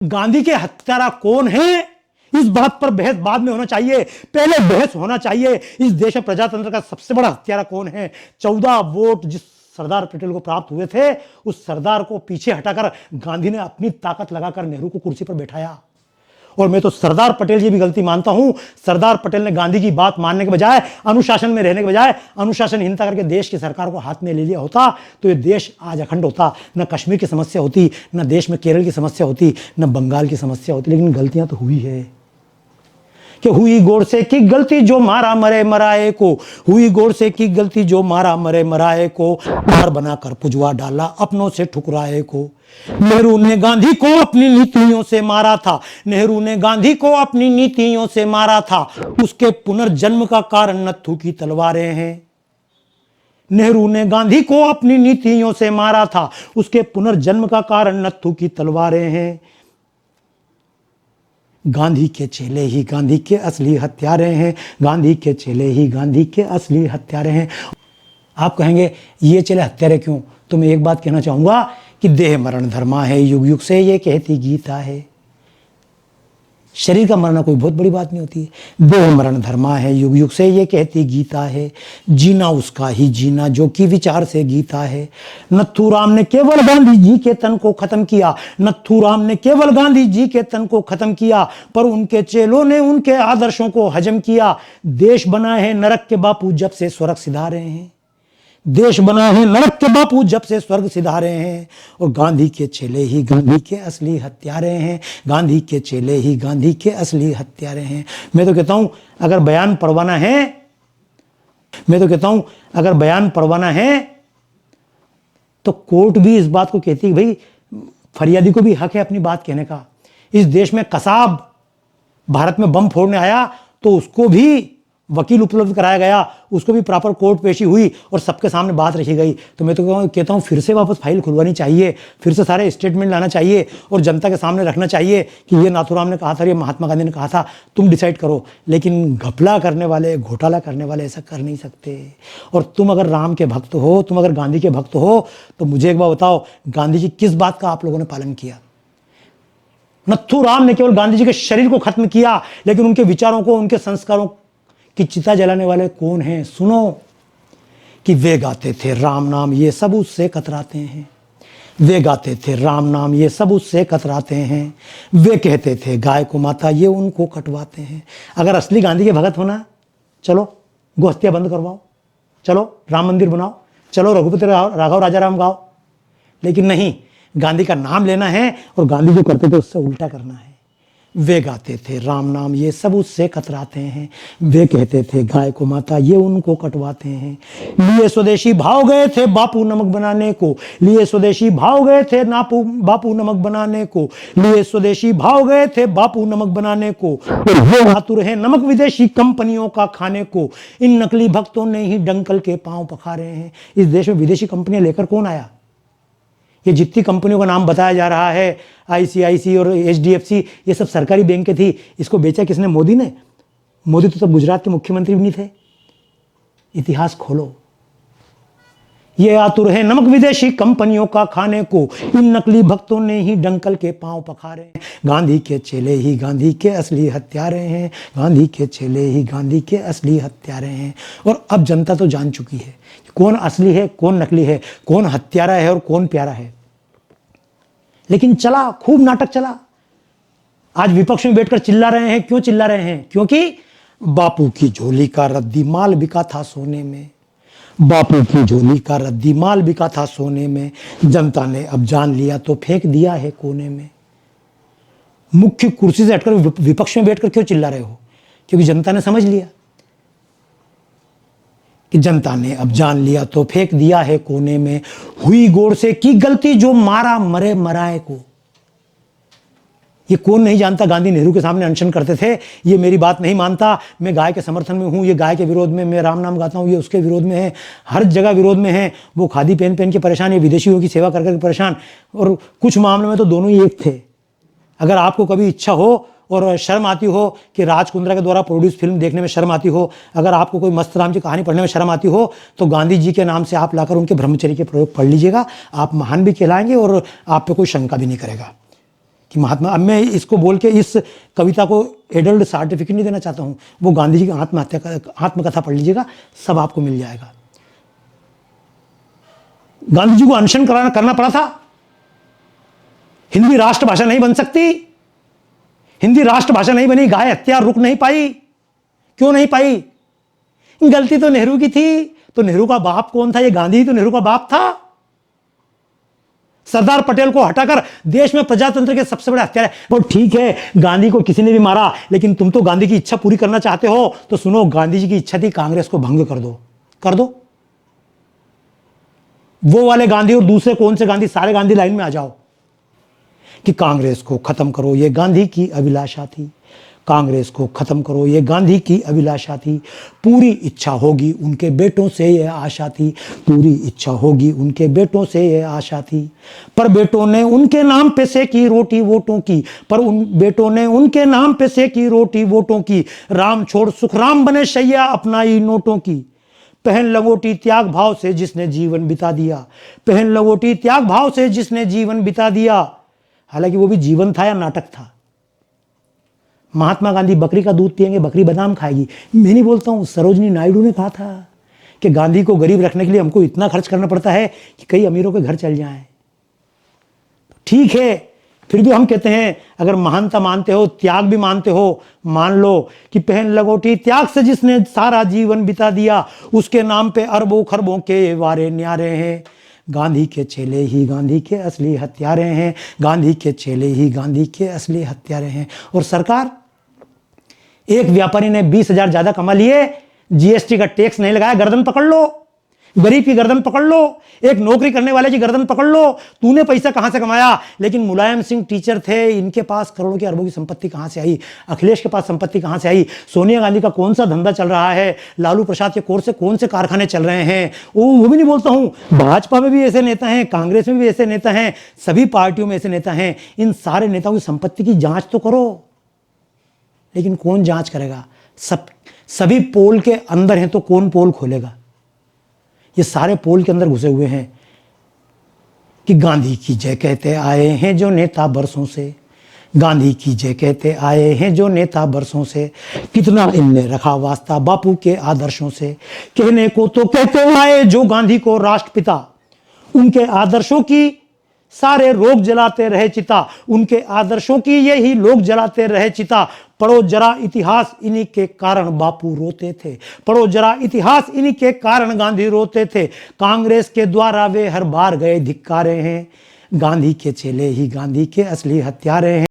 गांधी के हत्यारा कौन है, इस बात पर बहस बाद में होना चाहिए। पहले बहस होना चाहिए इस देश में प्रजातंत्र का सबसे बड़ा हत्यारा कौन है। 14 वोट जिस सरदार पटेल को प्राप्त हुए थे, उस सरदार को पीछे हटाकर गांधी ने अपनी ताकत लगाकर नेहरू को कुर्सी पर बैठाया। और मैं तो सरदार पटेल की भी गलती मानता हूं। सरदार पटेल ने गांधी की बात मानने के बजाय, अनुशासन में रहने के बजाय अनुशासनहीनता करके देश की सरकार को हाथ में ले लिया होता तो ये देश आज अखंड होता। न कश्मीर की समस्या होती, न देश में केरल की समस्या होती, न बंगाल की समस्या होती। लेकिन गलतियां तो हुई है कि हुई गोडसे की गलती जो मारा मरे मराए को, हुई गोडसे की गलती जो मारा मरे मराए को, हार बनाकर पुजवा डाला अपनों से ठुकराए को। नेहरू ने गांधी को अपनी नीतियों से मारा था, नेहरू ने गांधी को अपनी नीतियों से मारा था। उसके पुनर्जन्म का कारण नत्थू की तलवारें हैं। नेहरू ने गांधी को अपनी नीतियों से मारा था, उसके पुनर्जन्म का कारण नत्थू की तलवारें हैं। गांधी के चेले ही गांधी के असली हत्यारे हैं, गांधी के चेले ही गांधी के असली हत्यारे हैं। आप कहेंगे ये चेले हत्यारे क्यों? तो मैं एक बात कहना चाहूंगा कि देह मरण धर्मा है, युग युग से ये कहती गीता है। शरीर का मरना कोई बहुत बड़ी बात नहीं होती है। देह मरण धर्मा है, युग युग से ये कहती गीता है। जीना उसका ही जीना जो कि विचार से गीता है। नथुराम ने केवल गांधी जी के तन को खत्म किया, नथुराम ने केवल गांधी जी के तन को खत्म किया, पर उनके चेलों ने उनके आदर्शों को हजम किया। देश बना है नरक के बापू जब से स्वर्ग सिधारे हैं, देश बना है नरक के बापू जब से स्वर्ग सिधारे हैं। और गांधी के चेले ही गांधी के असली हत्यारे हैं, गांधी के चेले ही गांधी के असली हत्यारे हैं। मैं तो कहता हूं अगर बयान पढ़वाना है, मैं तो कहता हूं अगर बयान पढ़वाना है तो कोर्ट भी इस बात को कहती है भाई फरियादी को भी हक है अपनी बात कहने का। इस देश में कसाब भारत में बम फोड़ने आया तो उसको भी वकील उपलब्ध कराया गया, उसको भी प्रॉपर कोर्ट पेशी हुई और सबके सामने बात रखी गई। तो मैं तो कहता हूँ फिर से वापस फाइल खुलवानी चाहिए, फिर से सारे स्टेटमेंट लाना चाहिए और जनता के सामने रखना चाहिए कि ये नाथुराम ने कहा था, ये महात्मा गांधी ने कहा था, तुम डिसाइड करो। लेकिन घपला करने वाले, घोटाला करने वाले ऐसा कर नहीं सकते। और तुम अगर राम के भक्त हो, तुम अगर गांधी के भक्त हो, तो मुझे एक बार बताओ गांधी जी किस बात का आप लोगों ने पालन किया? नथुराम ने केवल गांधी जी के शरीर को खत्म किया, लेकिन उनके विचारों को, उनके संस्कारों कि चिता जलाने वाले कौन हैं? सुनो कि वे गाते थे राम नाम ये सब उससे कतराते हैं, वे गाते थे राम नाम ये सब उससे कतराते हैं, वे कहते थे गाय को माता ये उनको कटवाते हैं। अगर असली गांधी के भगत होना, चलो गोहत्या बंद करवाओ, चलो राम मंदिर बनाओ, चलो रघुपति राघव राजाराम गाओ। लेकिन नहीं, गांधी का नाम लेना है और गांधी जो करते थे उससे उल्टा करना है। वे गाते थे राम नाम ये सब उससे कतराते हैं, वे कहते थे गाय को माता ये उनको कटवाते हैं। लिए स्वदेशी भाव गए थे बापू नमक बनाने को, लिए स्वदेशी भाव गए थे बापू नमक बनाने को, लिए स्वदेशी भाव गए थे बापू नमक बनाने को। वो आतुर है नमक विदेशी कंपनियों का खाने को, इन नकली भक्तों ने ही डंकल के पांव पखारे हैं। इस देश में विदेशी कंपनियां लेकर कौन आया? ये जितनी कंपनियों का नाम बताया जा रहा है, आईसीआईसी और एचडीएफसी, ये सब सरकारी बैंक थी। इसको बेचा किसने? मोदी ने। मोदी तो तब गुजरात के मुख्यमंत्री भी नहीं थे। इतिहास खोलो। ये आतुर है नमक विदेशी कंपनियों का खाने को, इन नकली भक्तों ने ही डंकल के पांव पखारे हैं। गांधी के चेले ही गांधी के असली हत्यारे हैं, गांधी के चेले ही गांधी के असली हत्यारे हैं। और अब जनता तो जान चुकी है कौन असली है, कौन नकली है, कौन हत्यारा है और कौन प्यारा है। लेकिन चला, खूब नाटक चला। आज विपक्ष में बैठकर चिल्ला रहे हैं। क्यों चिल्ला रहे हैं? क्योंकि बापू की झोली का रद्दी माल बिका था सोने में, बापू की झोली का रद्दी माल बिका था सोने में। जनता ने अब जान लिया तो फेंक दिया है कोने में। मुख्य कुर्सी से हटकर विपक्ष में बैठकर क्यों चिल्ला रहे हो? क्योंकि जनता ने समझ लिया कि जनता ने अब जान लिया तो फेंक दिया है कोने में। हुई गोडसे की गलती जो मारा मरे मराए को। ये कौन नहीं जानता गांधी नेहरू के सामने अनशन करते थे। ये मेरी बात नहीं मानता, मैं गाय के समर्थन में हूं, ये गाय के विरोध में, मैं राम नाम गाता हूं, ये उसके विरोध में है। हर जगह विरोध में है। वो खादी पहन पहन के परेशान, ये विदेशियों की सेवा कर करके परेशान। और कुछ मामलों में तो दोनों ही एक थे। अगर आपको कभी इच्छा हो और शर्म आती हो कि राज कुंद्रा के द्वारा प्रोड्यूस फिल्म देखने में शर्म आती हो, अगर आपको कोई मस्त राम की कहानी पढ़ने में शर्म आती हो, तो गांधी जी के नाम से आप लाकर उनके ब्रह्मचर्य के प्रयोग पढ़ लीजिएगा। आप महान भी कहलाएंगे और आप पे कोई शंका भी नहीं करेगा। कि महात्मा, अब मैं इसको बोल के इस कविता को एडल्ट सर्टिफिकेट नहीं देना चाहता हूँ, वो गांधी जी की आत्मकथा पढ़ लीजिएगा, सब आपको मिल जाएगा। गांधी जी को अनशन करना पड़ा था। हिंदी राष्ट्रभाषा नहीं बन सकती, हिंदी राष्ट्रभाषा नहीं बनी, गाय हत्या रुक नहीं पाई। क्यों नहीं पाई? गलती तो नेहरू की थी। तो नेहरू का बाप कौन था? ये गांधी तो नेहरू का बाप था। सरदार पटेल को हटाकर देश में प्रजातंत्र के सबसे बड़े हत्यारे। और ठीक है, गांधी को किसी ने भी मारा, लेकिन तुम तो गांधी की इच्छा पूरी करना चाहते हो, तो सुनो, गांधी जी की इच्छा थी कांग्रेस को भंग कर दो। वो वाले गांधी और दूसरे कौन से गांधी, सारे गांधी लाइन में आ जाओ कि कांग्रेस को खत्म करो, ये गांधी की अभिलाषा थी। कांग्रेस को खत्म करो, ये गांधी की अभिलाषा थी। पूरी इच्छा होगी उनके बेटों से ये आशा थी, पूरी इच्छा होगी उनके बेटों से ये आशा थी। पर बेटों ने उनके नाम पे सेकी रोटी वोटों की, पर उन बेटों ने उनके नाम पे सेकी रोटी वोटों की। राम छोड़ सुखराम बने शैया अपनाई नोटों की। पहन लंगोटी त्याग भाव से जिसने जीवन बिता दिया, पहन लंगोटी त्याग भाव से जिसने जीवन बिता दिया। हालांकि वो भी जीवन था या नाटक था। महात्मा गांधी बकरी का दूध पिएंगे, बकरी बादाम खाएगी। मैं नहीं बोलता हूं, सरोजनी नायडू ने कहा था कि गांधी को गरीब रखने के लिए हमको इतना खर्च करना पड़ता है कि कई अमीरों के घर चल जाएं। ठीक है, फिर भी हम कहते हैं, अगर महानता मानते हो, त्याग भी मानते हो, मान लो कि पहन लगोटी त्याग से जिसने सारा जीवन बिता दिया, उसके नाम पे अरबों खरबों के वारे न्यारे हैं। गांधी के चेले ही गांधी के असली हत्यारे हैं, गांधी के चेले ही गांधी के असली हत्यारे हैं। और सरकार, एक व्यापारी ने 20,000 ज्यादा कमा लिए, जीएसटी का टैक्स नहीं लगाया, गर्दन पकड़ लो। गरीब की गर्दन पकड़ लो, एक नौकरी करने वाले की गर्दन पकड़ लो। तूने पैसा कहां से कमाया? लेकिन मुलायम सिंह टीचर थे, इनके पास करोड़ों की अरबों की संपत्ति कहां से आई? अखिलेश के पास संपत्ति कहां से आई? सोनिया गांधी का कौन सा धंधा चल रहा है? लालू प्रसाद के कौन से कारखाने चल रहे हैं? वो भी नहीं बोलता हूं। भाजपा में भी ऐसे नेता हैं, कांग्रेस में भी ऐसे नेता हैं, सभी पार्टियों में ऐसे नेता हैं। इन सारे नेताओं की संपत्ति की जांच तो करो, लेकिन कौन जांच करेगा? सभी पोल के अंदर हैं, तो कौन पोल खोलेगा? ये सारे पोल के अंदर घुसे हुए हैं कि गांधी की जय कहते आए हैं जो नेता बरसों से, गांधी की जय कहते आए हैं जो नेता बरसों से। कितना इनने रखा वास्ता बापू के आदर्शों से, कहने को तो कहते आए जो गांधी को राष्ट्रपिता। उनके आदर्शों की सारे लोग जलाते रहे चिता, उनके आदर्शों की यही लोग जलाते रहे चिता। पढ़ो जरा इतिहास, इन्हीं के कारण बापू रोते थे। पढ़ो जरा इतिहास, इन्हीं के कारण गांधी रोते थे। कांग्रेस के द्वारा वे हर बार गए धिक्कारे हैं, गांधी के चेले ही गांधी के असली हत्यारे हैं।